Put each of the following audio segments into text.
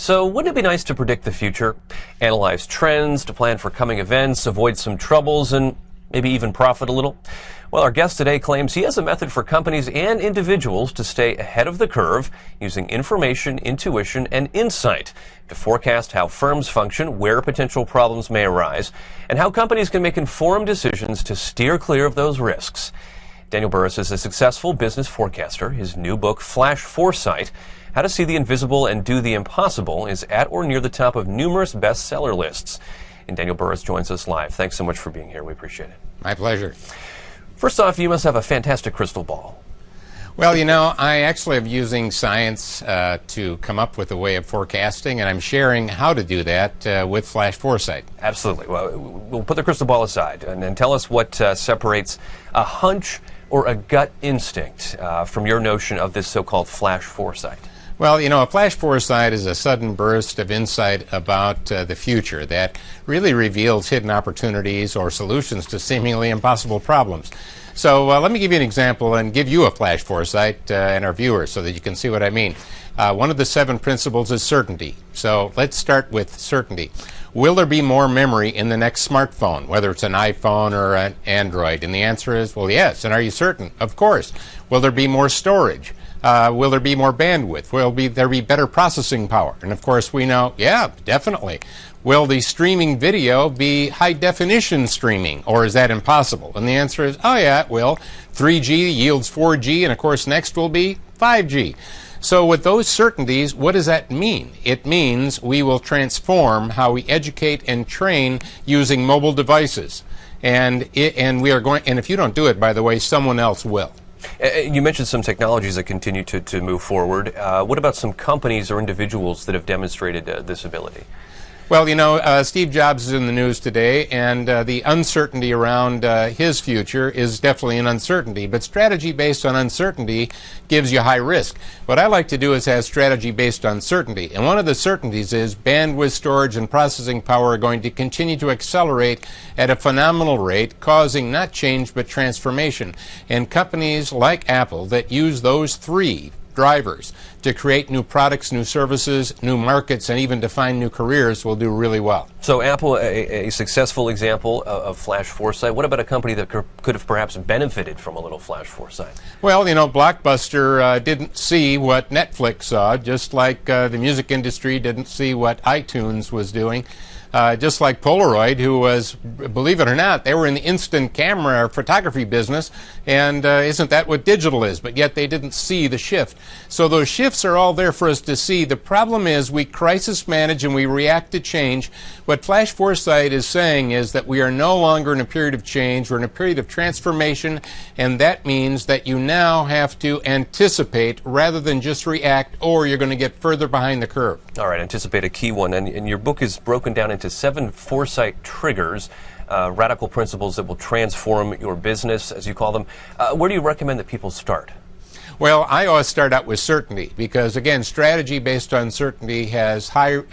So wouldn't it be nice to predict the future, analyze trends, to plan for coming events, avoid some troubles, and maybe even profit a little? Well, our guest today claims he has a method for companies and individuals to stay ahead of the curve using information, intuition, and insight to forecast how firms function, where potential problems may arise, and how companies can make informed decisions to steer clear of those risks. Daniel Burrus is a successful business forecaster. His new book, Flash Foresight, How to See the Invisible and Do the Impossible, is at or near the top of numerous bestseller lists. And Daniel Burrus joins us live. Thanks so much for being here. We appreciate it. My pleasure. First off, you must have a fantastic crystal ball. Well, you know, I actually am using science to come up with a way of forecasting, and I'm sharing how to do that with Flash Foresight. Absolutely. Well, we'll put the crystal ball aside and tell us what separates a hunch or a gut instinct from your notion of this so-called Flash Foresight. Well, you know, a flash foresight is a sudden burst of insight about the future that really reveals hidden opportunities or solutions to seemingly impossible problems. So let me give you an example and give you a flash foresight and our viewers so that you can see what I mean. One of the 7 principles is certainty. So let's start with certainty. Will there be more memory in the next smartphone, whether it's an iPhone or an Android? And the answer is, well, yes. And are you certain? Of course. Will there be more storage? Will there be more bandwidth? Will there be better processing power? And of course we know, yeah, definitely. Will the streaming video be high definition streaming, or is that impossible? And the answer is, oh yeah, it will. 3G yields 4G, and of course next will be 5G. So with those certainties, what does that mean? It means we will transform how we educate and train using mobile devices. And we are going, and if you don't do it, by the way, someone else will. You mentioned some technologies that continue to move forward. What about some companies or individuals that have demonstrated this ability? Well, you know, Steve Jobs is in the news today, and the uncertainty around his future is definitely an uncertainty. But strategy based on uncertainty gives you high risk. What I like to do is have strategy based on certainty. And one of the certainties is bandwidth, storage, and processing power are going to continue to accelerate at a phenomenal rate, causing not change but transformation. And companies like Apple that use those 3 drivers to create new products, new services, new markets, and even to find new careers will do really well. So Apple, a successful example of Flash Foresight. What about a company that could have perhaps benefited from a little Flash Foresight? Well, you know, Blockbuster didn't see what Netflix saw, just like the music industry didn't see what iTunes was doing. Just like Polaroid, who was, believe it or not, they were in the instant camera photography business, and isn't that what digital is? But yet they didn't see the shift. So those shifts are all there for us to see. The problem is we crisis manage and we react to change. What Flash Foresight is saying is that we are no longer in a period of change, we're in a period of transformation, and that means that you now have to anticipate rather than just react, or you're going to get further behind the curve. All right, anticipate a key one. And your book is broken down into 7 foresight triggers, radical principles that will transform your business, as you call them. Where do you recommend that people start? Well, I always start out with certainty because, again, strategy based on certainty has high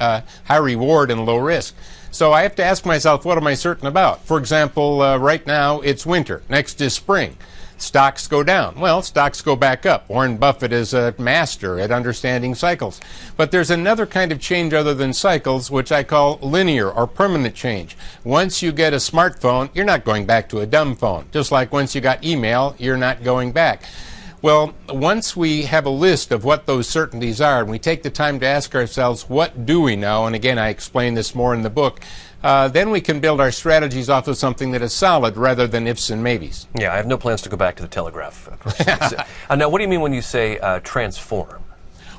reward and low risk. So I have to ask myself, what am I certain about? For example, right now it's winter. Next is spring. Stocks go down. Well, stocks go back up. Warren Buffett is a master at understanding cycles. But there's another kind of change other than cycles, which I call linear or permanent change. Once you get a smartphone, you're not going back to a dumb phone. Just like once you got email, you're not going back. Well, once we have a list of what those certainties are, and we take the time to ask ourselves, what do we know? And again, I explain this more in the book. Then we can build our strategies off of something that is solid rather than ifs and maybes. Yeah, I have no plans to go back to the Telegraph. Now, what do you mean when you say transform?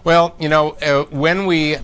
Well, you know, when we...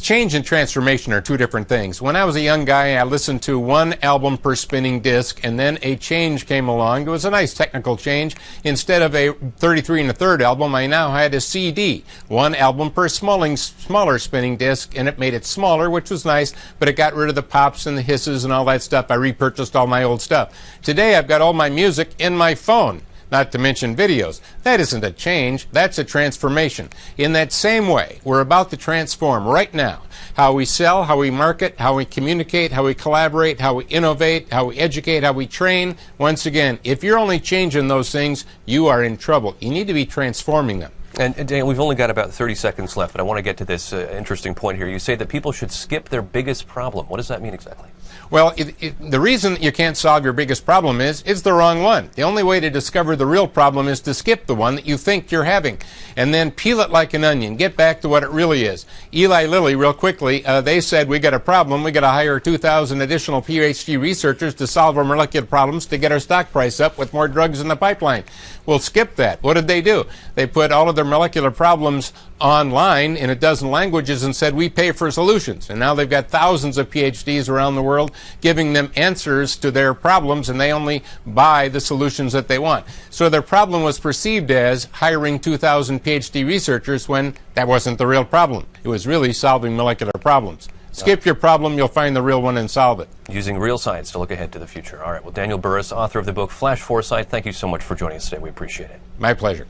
Change and transformation are 2 different things. When I was a young guy, I listened to 1 album per spinning disc, and then a change came along. It was a nice technical change. Instead of a 33 1/3 album, I now had a CD, 1 album per smaller spinning disc, and it made it smaller, which was nice, but it got rid of the pops and the hisses and all that stuff. I repurchased all my old stuff. Today, I've got all my music in my phone. Not to mention videos. That isn't a change, that's a transformation. In that same way, we're about to transform right now how we sell, how we market, how we communicate, how we collaborate, how we innovate, how we educate, how we train. Once again, if you're only changing those things, you are in trouble. You need to be transforming them. And Dan, we've only got about 30 seconds left, but I want to get to this interesting point here. You say that people should skip their biggest problem. What does that mean exactly? Well, the reason you can't solve your biggest problem is it's the wrong one. The only way to discover the real problem is to skip the one that you think you're having and then peel it like an onion. Get back to what it really is. Eli Lilly, real quickly, they said we got a problem. We got to hire 2,000 additional PhD researchers to solve our molecular problems to get our stock price up with more drugs in the pipeline. We'll skip that. What did they do? They put all of their molecular problems online in a dozen languages and said we pay for solutions. And now they've got thousands of PhDs around the world giving them answers to their problems, and they only buy the solutions that they want. So their problem was perceived as hiring 2,000 PhD researchers when that wasn't the real problem. It was really solving molecular problems. Skip your problem, you'll find the real one and solve it. Using real science to look ahead to the future. All right, well, Daniel Burrus, author of the book Flash Foresight, thank you so much for joining us today. We appreciate it. My pleasure.